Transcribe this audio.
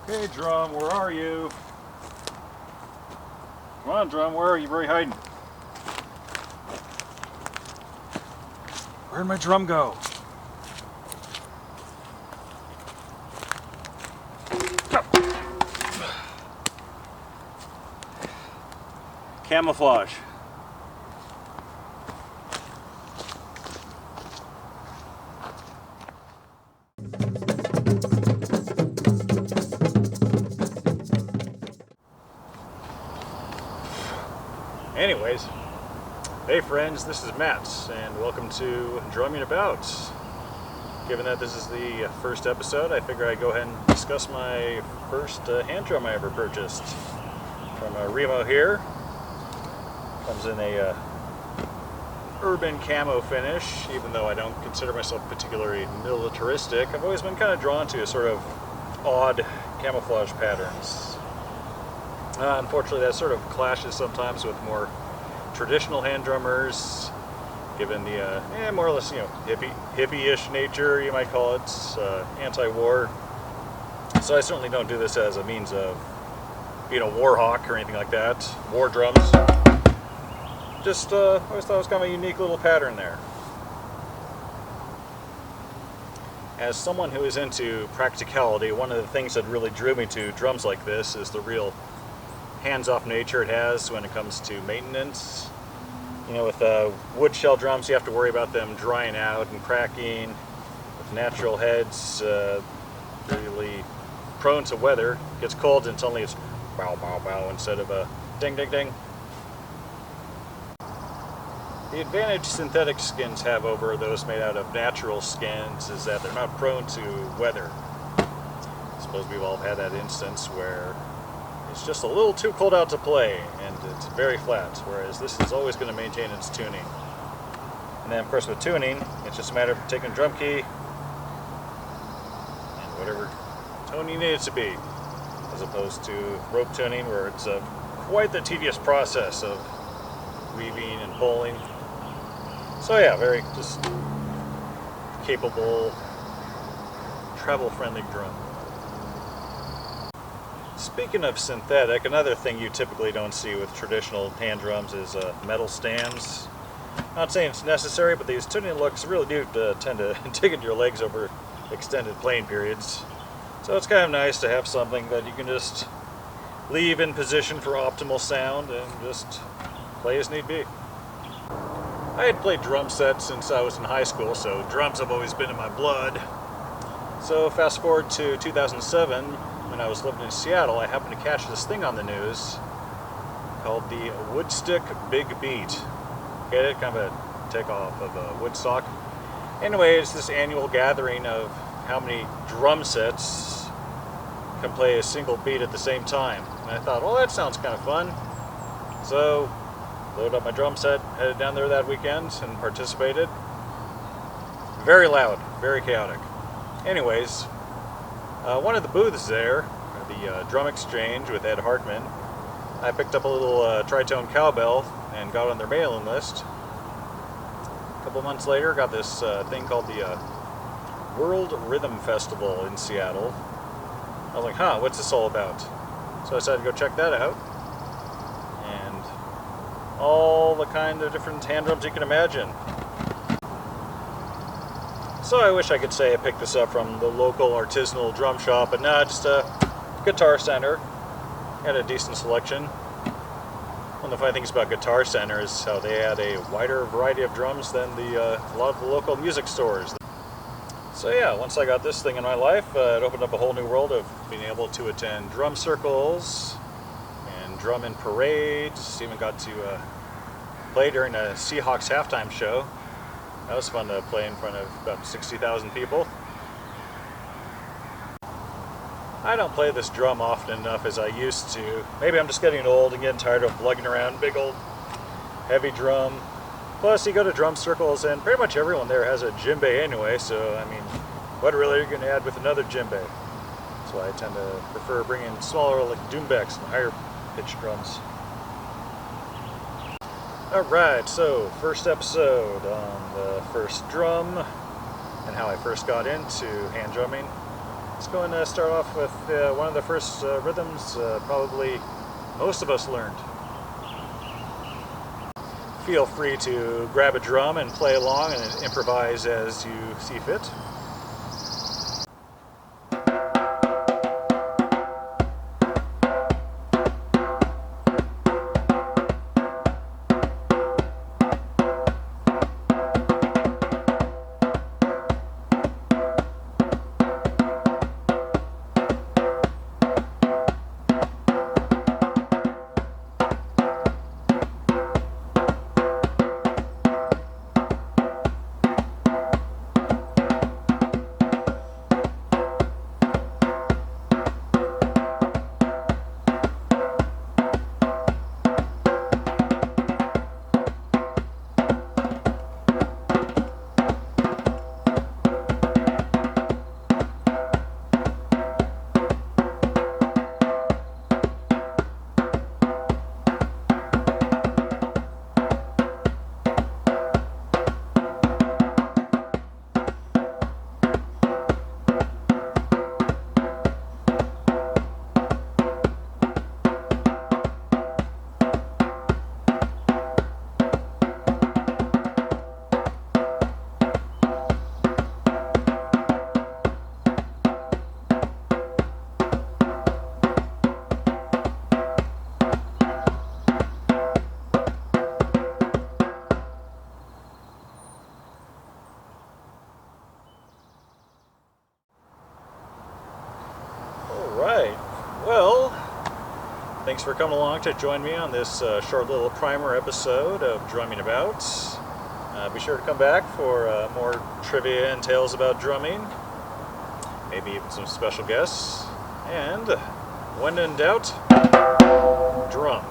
Okay, drum, where are you? Come on, drum, where are you? Where are you hiding? Where'd my drum go? Camouflage. Anyways, hey friends, this is Matt, and welcome to Drumming About. Given that this is the first episode, I figure I'd go ahead and discuss my first hand drum I ever purchased. From Remo here. Comes in a urban camo finish, even though I don't consider myself particularly militaristic. I've always been kind of drawn to sort of odd camouflage patterns. Unfortunately, that sort of clashes sometimes with more traditional hand drummers, given the more or less hippie-ish nature, you might call it, anti-war. So I certainly don't do this as a means of being a war hawk or anything like that. War drums. Just always thought it was kind of a unique little pattern there. As someone who is into practicality, one of the things that really drew me to drums like this is the real hands-off nature it has when it comes to maintenance. You know, with wood shell drums, you have to worry about them drying out and cracking. With natural heads, really prone to weather. It gets cold and suddenly it's bow, bow, bow instead of a ding, ding, ding. The advantage synthetic skins have over those made out of natural skins is that they're not prone to weather. I suppose we've all had that instance where it's just a little too cold out to play, and it's very flat, whereas this is always going to maintain its tuning. And then, of course, with tuning, it's just a matter of taking a drum key and whatever tone you need it to be, as opposed to rope tuning, where it's quite the tedious process of weaving and pulling. So yeah, very just capable, travel-friendly drum. Speaking of synthetic, another thing you typically don't see with traditional hand drums is metal stands. Not saying it's necessary, but these tuning looks really do tend to dig into your legs over extended playing periods. So it's kind of nice to have something that you can just leave in position for optimal sound and just play as need be. I had played drum sets since I was in high school, so drums have always been in my blood. So fast forward to 2007, when I was living in Seattle, I happened to catch this thing on the news called the Woodstick Big Beat. Get it? Kind of a takeoff of Woodstock. Anyway, it's this annual gathering of how many drum sets can play a single beat at the same time. And I thought, well, that sounds kind of fun. So, loaded up my drum set, headed down there that weekend, and participated. Very loud, very chaotic. Anyways, one of the booths there, the Drum Exchange with Ed Hartman, I picked up a little tritone cowbell and got on their mailing list. A couple months later, got this thing called the World Rhythm Festival in Seattle. I was like, what's this all about? So I decided to go check that out. And all the kind of different hand drums you can imagine. So I wish I could say I picked this up from the local artisanal drum shop, but no, just a Guitar Center. Had a decent selection. One of the funny things about Guitar Center is how they had a wider variety of drums than a lot of the local music stores. So yeah, once I got this thing in my life, it opened up a whole new world of being able to attend drum circles and drum in parades. Even got to play during a Seahawks halftime show. That was fun to play in front of about 60,000 people. I don't play this drum often enough as I used to. Maybe I'm just getting old and getting tired of lugging around big old heavy drum. Plus, you go to drum circles and pretty much everyone there has a djembe anyway, so I mean, what really are you going to add with another djembe? So I tend to prefer bringing smaller like djembes and higher pitched drums. Alright, so first episode on the first drum and how I first got into hand drumming. Let's go and start off with one of the first rhythms probably most of us learned. Feel free to grab a drum and play along and improvise as you see fit. Alright, well, thanks for coming along to join me on this short little primer episode of Drumming About. Be sure to come back for more trivia and tales about drumming, maybe even some special guests, and when in doubt, drum.